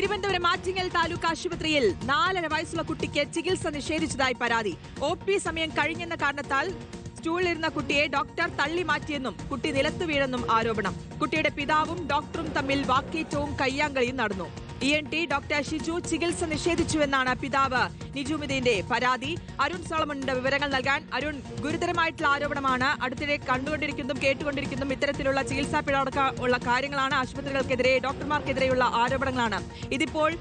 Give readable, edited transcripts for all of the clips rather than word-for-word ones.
തിരുവനന്തപുരം ആറ്റിങ്ങൽ താലൂക്ക് ആശുപത്രിയിൽ 4.5 വയസ്സുള്ള കുട്ടിക്ക് ചികിത്സ നിഷേധിച്ചതായി പരാതി. OP സമയം കഴിഞ്ഞെന്ന കാരണത്താൽ സ്റ്റൂളിലിരുന്ന കുട്ടിയെ ഡോക്ടർ തള്ളി മാറ്റിയെന്നും കുട്ടി നിലത്തു വീണെന്നും ആരോപണം. കുട്ടിയുടെ പിതാവും ഡോക്ടറും തമ്മിൽ വാക്കേറ്റവും കയ്യാങ്കളിയും നടന്നു. ENT ഡോക്ടർ ഷിജു ചികിത്സ നിഷേധിച്ചുവെന്നാണ് പിതാവ് നിജുമുദ്ദീന്റെ പരാതി. അരുൺ സോളമണിന്റെ വിവരങ്ങൾ നൽകാൻ. അരുൺ, ഗുരുതരമായിട്ടുള്ള ആരോപണമാണ്. അടുത്തിടെ കണ്ടുകൊണ്ടിരിക്കുന്നതും കേട്ടുകൊണ്ടിരിക്കുന്നതും ഇത്തരത്തിലുള്ള ചികിത്സാ പിഴ ഉള്ള കാര്യങ്ങളാണ്. ആശുപത്രികൾക്കെതിരെ, ഡോക്ടർമാർക്കെതിരെയുള്ള ആരോപണങ്ങളാണ്. ഇതിപ്പോൾ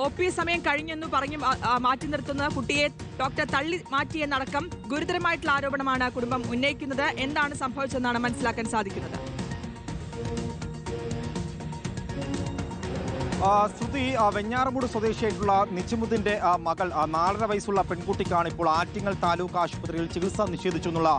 OP സമയം കഴിഞ്ഞെന്നു പറഞ്ഞു മാറ്റി നിർത്തുന്ന കുട്ടിയെ ഡോക്ടർ തള്ളി മാറ്റിയെന്നടക്കം ഗുരുതരമായിട്ടുള്ള ആരോപണമാണ് കുടുംബം ഉന്നയിക്കുന്നത്. എന്താണ് സംഭവിച്ചതെന്നാണ് മനസ്സിലാക്കാൻ സാധിക്കുന്നത്? ശ്രുതി, വെഞ്ഞാറമൂട് സ്വദേശിയായിട്ടുള്ള നിജുമുദ്ദീന്റെ മകൾ 4.5 വയസ്സുള്ള പെൺകുട്ടിക്കാണ് ഇപ്പോൾ ആറ്റിങ്ങൽ താലൂക്ക് ആശുപത്രിയിൽ ചികിത്സ നിഷേധിച്ചു എന്നുള്ള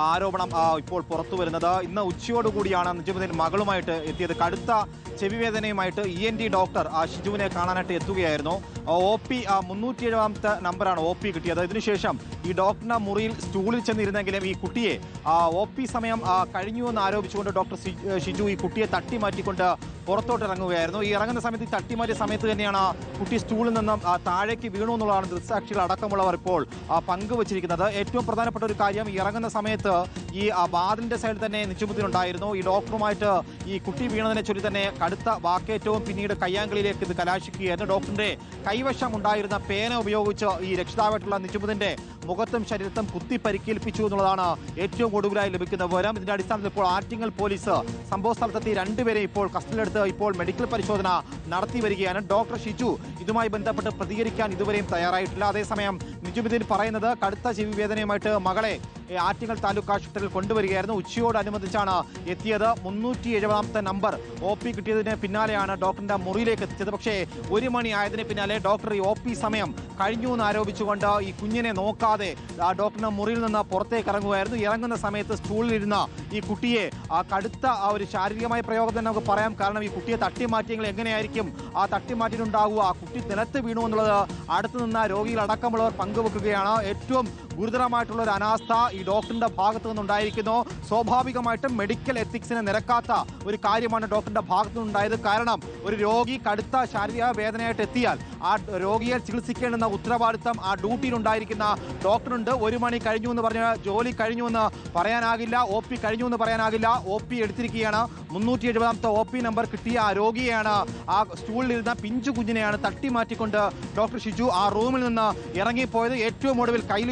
ആരോപണം ഇപ്പോൾ പുറത്തു വരുന്നത്. ഇന്ന് ഉച്ചയോടുകൂടിയാണ് നിജുമുദ്ദീൻ മകളുമായിട്ട് എത്തിയത്. കടുത്ത ചെവിവേദനയുമായിട്ട് ENT ഡോക്ടർ ഷിജുവിനെ കാണാനായിട്ട് എത്തുകയായിരുന്നു. OP 307ാമത്തെ നമ്പറാണ് OP കിട്ടിയത്. ഇതിനുശേഷം ഈ ഡോക്ടറുടെ മുറിയിൽ സ്റ്റൂളിൽ ചെന്നിരുന്നെങ്കിലും ഈ കുട്ടിയെ OP സമയം കഴിഞ്ഞു എന്ന് ആരോപിച്ചുകൊണ്ട് ഡോക്ടർ ഷിജു ഈ കുട്ടിയെ തട്ടിമാറ്റിക്കൊണ്ട് പുറത്തോട്ട് ഇറങ്ങുകയായിരുന്നു. ഈ ഇറങ്ങുന്ന സമയത്ത്, ഈ തട്ടിമാറ്റിയ സമയത്ത് തന്നെയാണ് കുട്ടി സ്റ്റൂളിൽ നിന്നും താഴേക്ക് വീണു എന്നുള്ളതാണ് ദൃക്സാക്ഷികൾ അടക്കമുള്ളവർ ഇപ്പോൾ പങ്കുവച്ചിരിക്കുന്നത്. ഏറ്റവും പ്രധാനപ്പെട്ട ഒരു കാര്യം, ഈ ഇറങ്ങുന്ന സമയത്ത് ഈ വാതിലിന്റെ സൈഡിൽ തന്നെ നിജുമുദ്ദീൻ ഉണ്ടായിരുന്നു. ഈ ഡോക്ടറുമായിട്ട് ഈ കുട്ടി വീണതിനെ ചൊല്ലി തന്നെ കടുത്ത വാക്കേറ്റവും പിന്നീട് കയ്യാങ്കളിയിലേക്ക് ഇത് കലാശിക്കുകയായിരുന്നു. ഡോക്ടറിന്റെ കൈവശം ഉണ്ടായിരുന്ന പേന ഉപയോഗിച്ച് ഈ രക്ഷിതാവായിട്ടുള്ള നിജുമുദ്ദീന്റെ മുഖത്തും ശരീരത്തും കുത്തി പരിക്കേൽപ്പിച്ചു എന്നുള്ളതാണ് ഏറ്റവും ഒടുവിലായി ലഭിക്കുന്ന വിവരം. ഇതിന്റെ അടിസ്ഥാനത്തിൽ ഇപ്പോൾ ആറ്റിങ്ങൽ പോലീസ് സംഭവ സ്ഥലത്തെത്തി രണ്ടുപേരെ ഇപ്പോൾ കസ്റ്റഡിയിലെടുത്ത് ഇപ്പോൾ മെഡിക്കൽ പരിശോധന നടത്തി വരികയാണ്. ഡോക്ടർ ഷിജു ഇതുമായി ബന്ധപ്പെട്ട് പ്രതികരിക്കാൻ ഇതുവരെയും തയ്യാറായിട്ടില്ല. അതേസമയം നിജുമുദ്ദീൻ പറയുന്നത് കടുത്ത ചെവിവേദനയുമായിട്ട് മകളെ ആറ്റിങ്ങൽ താലൂക്ക് ആശുപത്രിയിൽ കൊണ്ടുവരികയായിരുന്നു. ഉച്ചയോടനുബന്ധിച്ചാണ് എത്തിയത്. 370ാമത്തെ നമ്പർ OP കിട്ടിയതിന് പിന്നാലെയാണ് ഡോക്ടറിന്റെ മുറിയിലേക്ക് എത്തിച്ചത്. പക്ഷേ 1 മണി ആയതിന് പിന്നാലെ ഡോക്ടർ ഈ OP സമയം കഴിഞ്ഞു എന്ന് ആരോപിച്ചുകൊണ്ട് ഈ കുഞ്ഞിനെ നോക്കാതെ ഡോക്ടറിന്റെ മുറിയിൽ നിന്ന് പുറത്തേക്ക് ഇറങ്ങുകയായിരുന്നു. ഇറങ്ങുന്ന സമയത്ത് സ്റ്റൂളിലിരുന്ന ഈ കുട്ടിയെ കടുത്ത ഒരു ശാരീരികമായ പ്രയോഗം തന്നെ നമുക്ക് പറയാം. കാരണം ഈ കുട്ടിയെ തട്ടിമാറ്റിയെങ്കിൽ എങ്ങനെയായിരിക്കും തട്ടിമാറ്റിയിട്ടുണ്ടാകുക? ആ കുട്ടി നിലത്ത് വീണു എന്നുള്ളത് അടുത്തു നിന്ന രോഗികൾ അടക്കമുള്ളവർ പങ്കുവെക്കുകയാണ്. ഏറ്റവും ഗുരുതരമായിട്ടുള്ള ഒരു അനാസ്ഥ ഈ ഡോക്ടറിന്റെ ഭാഗത്തു നിന്നുണ്ടായിരിക്കുന്നു. സ്വാഭാവികമായിട്ടും മെഡിക്കൽ എത്തിക്സിന് നിരക്കാത്ത ഒരു കാര്യമാണ് ഡോക്ടറിന്റെ ഭാഗത്തു നിന്നുണ്ടായത്. കാരണം ഒരു രോഗി കടുത്ത ശാരീരിക വേദനയായിട്ട് എത്തിയാൽ ആ രോഗിയെ ചികിത്സിക്കേണ്ടുന്ന ഉത്തരവാദിത്തം ആ ഡ്യൂട്ടിയിൽ ഉണ്ടായിരിക്കുന്ന ഡോക്ടറുണ്ട്. 1 മണി കഴിഞ്ഞു എന്ന് പറഞ്ഞ് ജോലി കഴിഞ്ഞു എന്ന് പറയാനാകില്ല, OP കഴിഞ്ഞു എന്ന് പറയാനാകില്ല. OP എടുത്തിരിക്കുകയാണ്. 370ാമത്തെ OP നമ്പർ കിട്ടിയ ആ രോഗിയെയാണ്, ആ സ്റ്റൂളിലിരുന്ന പിഞ്ചു കുഞ്ഞിനെയാണ് തട്ടിമാറ്റിക്കൊണ്ട് ഡോക്ടർ ഷിജു ആ റൂമിൽ നിന്ന് ഇറങ്ങിപ്പോയത്. ഏറ്റവും ഒടുവിൽ കയ്യിൽ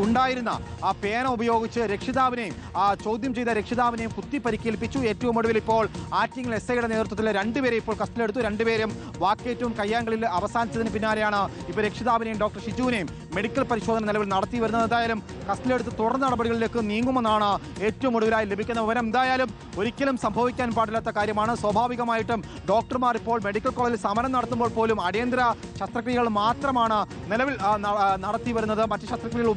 ഉണ്ടായിരുന്ന ആ പേന ഉപയോഗിച്ച് രക്ഷിതാവിനെയും ചോദ്യം ചെയ്ത രക്ഷിതാവിനെയും കുത്തി പരിക്കേൽപ്പിച്ചു. ഏറ്റവും ഒടുവിൽ ഇപ്പോൾ ആറ്റിങ്ങൽ SIയുടെ നേതൃത്വത്തിൽ രണ്ടുപേരെ ഇപ്പോൾ കസ്റ്റഡിയിലെടുത്തു. രണ്ടുപേരും വാക്കേറ്റവും കയ്യാങ്കളിൽ അവസാനിച്ചതിന് പിന്നാലെയാണ് ഇപ്പോൾ രക്ഷിതാവിനെയും ഡോക്ടർ ഷിജുവിനെയും മെഡിക്കൽ പരിശോധന നിലവിൽ നടത്തി വരുന്നത്. എന്തായാലും കസ്റ്റഡിയിലെടുത്ത് തുടർ നടപടികളിലേക്ക് നീങ്ങുമെന്നാണ് ഏറ്റവും ഒടുവിലായി ലഭിക്കുന്ന വിവരം. എന്തായാലും ഒരിക്കലും സംഭവിക്കാൻ പാടില്ലാത്ത കാര്യമാണ്. സ്വാഭാവികമായിട്ടും ഡോക്ടർമാർ ഇപ്പോൾ മെഡിക്കൽ കോളേജിൽ സമരം നടത്തുമ്പോൾ പോലും അടിയന്തര ശസ്ത്രക്രിയകൾ മാത്രമാണ് നിലവിൽ നടത്തി വരുന്നത്. മറ്റ് ശസ്ത്രക്രിയകൾ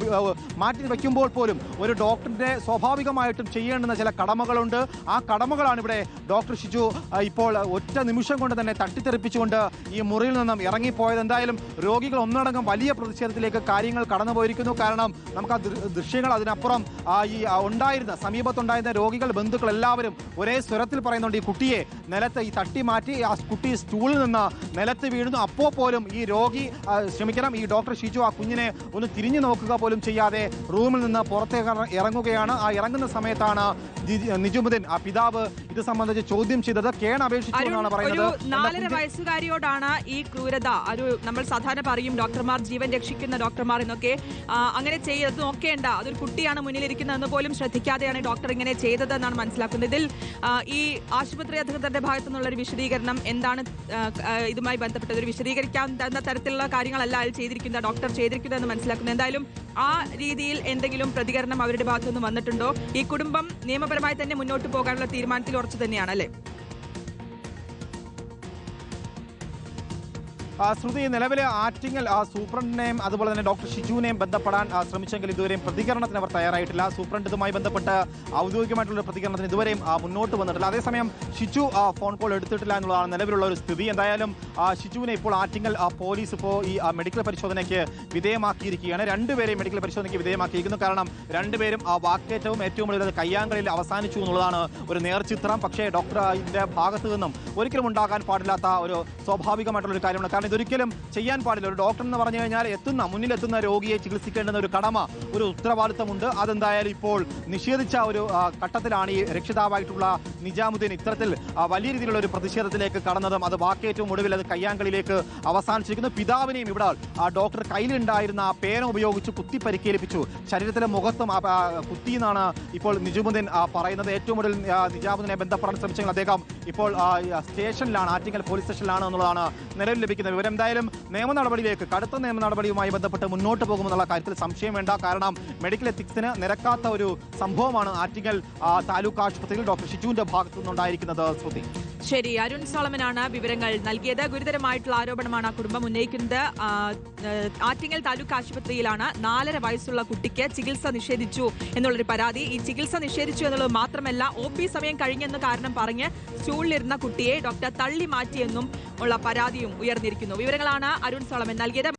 മാറ്റി വയ്ക്കുമ്പോൾ പോലും ഒരു ഡോക്ടറിന്റെ സ്വാഭാവികമായിട്ടും ചെയ്യേണ്ടുന്ന ചില കടമകളുണ്ട്. ആ കടമകളാണ് ഇവിടെ ഡോക്ടർ ഷിജു ഇപ്പോൾ ഒറ്റ നിമിഷം കൊണ്ട് തന്നെ തട്ടിത്തെറിപ്പിച്ചുകൊണ്ട് ഈ മുറിയിൽ നിന്നും ഇറങ്ങിപ്പോയത്. എന്തായാലും രോഗികൾ ഒന്നടങ്കം വലിയ പ്രതിഷേധത്തിലേക്ക് കാര്യങ്ങൾ കടന്നുപോയിരിക്കുന്നു. കാരണം നമുക്ക് ആ ദൃശ്യങ്ങൾ, അതിനപ്പുറം ഈ സമീപത്തുണ്ടായിരുന്ന രോഗികൾ, ബന്ധുക്കൾ എല്ലാവരും ഒരേ സ്വരത്തിൽ പറയുന്നുണ്ട് ഈ കുട്ടിയെ നിലത്ത് ഈ തട്ടിമാറ്റി ആ കുട്ടി സ്റ്റൂളിൽ നിന്ന് നിലത്ത് വീഴുന്നു. അപ്പോൾ പോലും ഈ ഈ ഡോക്ടർ ഷിജു ആ കുഞ്ഞിനെ ഒന്ന് തിരിഞ്ഞു നോക്കുക പോലും ചെയ്യാതെ റൂമിൽ നിന്ന് പുറത്തേക്ക് ഇറങ്ങുകയാണ്. ആ ഇറങ്ങുന്ന സമയത്താണ് നിജുമുദ്ദീൻ ആ പിതാവ് ഇത് സംബന്ധിച്ച് ചോദ്യം ചെയ്തത്. അപേക്ഷിച്ചു എന്നാണ് പറയുന്നത്. 4.5 വയസ്സുകാരിയോടാണ് ഈ ക്രൂരത. നമ്മൾ സാധാരണ പറയും ഡോക്ടർമാർ ജീവൻ രക്ഷിക്കുന്ന ഡോക്ടർമാർ എന്നൊക്കെ. അങ്ങനെ ചെയ്ത് നോക്കേണ്ട, അതൊരു കുട്ടിയാണ് മുന്നിലിരിക്കുന്നതെന്ന് പോലും ശ്രദ്ധിക്കാതെയാണ് ഡോക്ടർ ഇങ്ങനെ ചെയ്തതെന്നാണ് മനസ്സിലാക്കുന്നത്. ഇതിൽ ഈ ആശുപത്രി അധികൃതരുടെ ഭാഗത്തു നിന്നുള്ള ഒരു വിശദീകരണം എന്താണ്? ഇതുമായി ബന്ധപ്പെട്ടത് ഒരു വിശദീകരിക്കാൻ തന്ന തരത്തിലുള്ള കാര്യങ്ങളല്ല അയാൾ ചെയ്തിരിക്കുന്നത്, ഡോക്ടർ ചെയ്തിരിക്കുന്നതെന്ന് മനസ്സിലാക്കുന്നത്. എന്തായാലും ആ രീതിയിൽ എന്തെങ്കിലും പ്രതികരണം അവരുടെ ഭാഗത്തുനിന്ന് വന്നിട്ടുണ്ടോ? ഈ കുടുംബം നിയമപരമായി തന്നെ മുന്നോട്ട് പോകാനുള്ള തീരുമാനത്തിൽ ഉറച്ചു തന്നെയാണ്, അല്ലേ? ശ്രുതി, നിലവിലെ ആറ്റിങ്ങൽ സൂപ്രണ്ടിനെയും അതുപോലെ തന്നെ ഡോക്ടർ ഷിജുവിനെയും ബന്ധപ്പെടാൻ ശ്രമിച്ചെങ്കിൽ ഇതുവരെയും പ്രതികരണത്തിന് അവർ തയ്യാറായിട്ടില്ല. സൂപ്രണ്ട് ഇതുമായി ബന്ധപ്പെട്ട് ഔദ്യോഗികമായിട്ടുള്ള പ്രതികരണത്തിന് ഇതുവരെയും മുന്നോട്ട് വന്നിട്ടില്ല. അതേസമയം ഷിജു ഫോൺ കോൾ എടുത്തിട്ടില്ല എന്നുള്ളതാണ് നിലവിലുള്ള ഒരു സ്ഥിതി. എന്തായാലും ഷിജുവിനെ ഇപ്പോൾ ആറ്റിങ്ങൽ പോലീസ് ഇപ്പോൾ ഈ മെഡിക്കൽ പരിശോധനയ്ക്ക് വിധേയമാക്കിയിരിക്കുകയാണ്. രണ്ടുപേരെയും മെഡിക്കൽ പരിശോധനയ്ക്ക് വിധേയമാക്കിയിരിക്കുന്നു. കാരണം രണ്ടുപേരും വാക്കേറ്റവും ഏറ്റവും കൂടുതൽ കയ്യാങ്കളിയിൽ അവസാനിച്ചു എന്നുള്ളതാണ് ഒരു നേർചിത്രം. പക്ഷേ ഡോക്ടറിന്റെ ഭാഗത്തു നിന്നും ഒരിക്കലും ഉണ്ടാകാൻ പാടില്ലാത്ത ഒരു സ്വാഭാവികമായിട്ടുള്ള ഒരു കാര്യമാണ്. കാരണം ഇതൊരിക്കലും ചെയ്യാൻ പാടില്ല. ഒരു ഡോക്ടർ എന്ന് പറഞ്ഞു കഴിഞ്ഞാൽ മുന്നിലെത്തുന്ന രോഗിയെ ചികിത്സിക്കേണ്ടുന്ന ഒരു കടമ, ഒരു ഉത്തരവാദിത്തമുണ്ട്. അതെന്തായാലും ഇപ്പോൾ നിഷേധിച്ച ഒരു ഘട്ടത്തിലാണ് ഈ രക്ഷിതാവായിട്ടുള്ള നിജാമുദ്ദീൻ ഇത്തരത്തിൽ വലിയ രീതിയിലുള്ള ഒരു പ്രതിഷേധത്തിലേക്ക് കടന്നതും അത് വാക്കേറ്റവും ഒടുവിൽ അത് കയ്യാങ്കളിയിലേക്ക് അവസാനിച്ചിരിക്കുന്നു. പിതാവിനെയും ഇവിടെ ഡോക്ടർ കയ്യിലുണ്ടായിരുന്ന പേന ഉപയോഗിച്ച് കുത്തി പരിക്കേൽപ്പിച്ചു. ശരീരത്തിലെ മുഖത്തും കുത്തിയെന്നാണ് ഇപ്പോൾ നിജാമുദ്ദീൻ പറയുന്നത്. ഏറ്റവും കൂടുതൽ നിജാമുദ്ദീനെ ബന്ധപ്പെടാൻ ശ്രമിച്ചെങ്കിൽ അദ്ദേഹം ഇപ്പോൾ സ്റ്റേഷനിലാണ്, ആറ്റിങ്ങൽ പോലീസ് സ്റ്റേഷനിലാണ് എന്നുള്ളതാണ് നിലവിൽ ലഭിക്കുന്ന വിവരം. എന്തായാലും നിയമ നടപടിയിലേക്ക്, കടുത്ത നിയമ നടപടിയുമായി ബന്ധപ്പെട്ട് മുന്നോട്ട് പോകുമെന്നുള്ള കാര്യത്തിൽ സംശയം വേണ്ട. കാരണം മെഡിക്കൽ എത്തിക്സിന് നിരക്കാത്ത ഒരു സംഭവമാണ് ആറ്റിങ്ങൽ താലൂക്ക് ആശുപത്രിയിൽ ഡോക്ടർ ഷിജുവിന്റെ ഭാഗത്തു നിന്നുണ്ടായിരിക്കുന്നത്. ശ്രുതി, ശരി, അരുൺ സോളമനാണ് വിവരങ്ങൾ നൽകിയത്. ഗുരുതരമായിട്ടുള്ള ആരോപണമാണ് കുടുംബം ഉന്നയിക്കുന്നത്. ആറ്റിങ്ങൽ താലൂക്ക് ആശുപത്രിയിലാണ് 4.5 വയസ്സുള്ള കുട്ടിക്ക് ചികിത്സ നിഷേധിച്ചു എന്നുള്ളൊരു പരാതി. ഈ ചികിത്സ നിഷേധിച്ചു എന്നുള്ളത് മാത്രമല്ല, OP സമയം കഴിഞ്ഞെന്ന് കാരണം പറഞ്ഞ് സ്റ്റൂളിലിരുന്ന കുട്ടിയെ ഡോക്ടർ തള്ളി മാറ്റിയെന്നും ഉള്ള പരാതിയും ഉയർന്നിരിക്കുന്നു. വിവരങ്ങളാണ് അരുൺ സോളമൻ നൽകിയത്.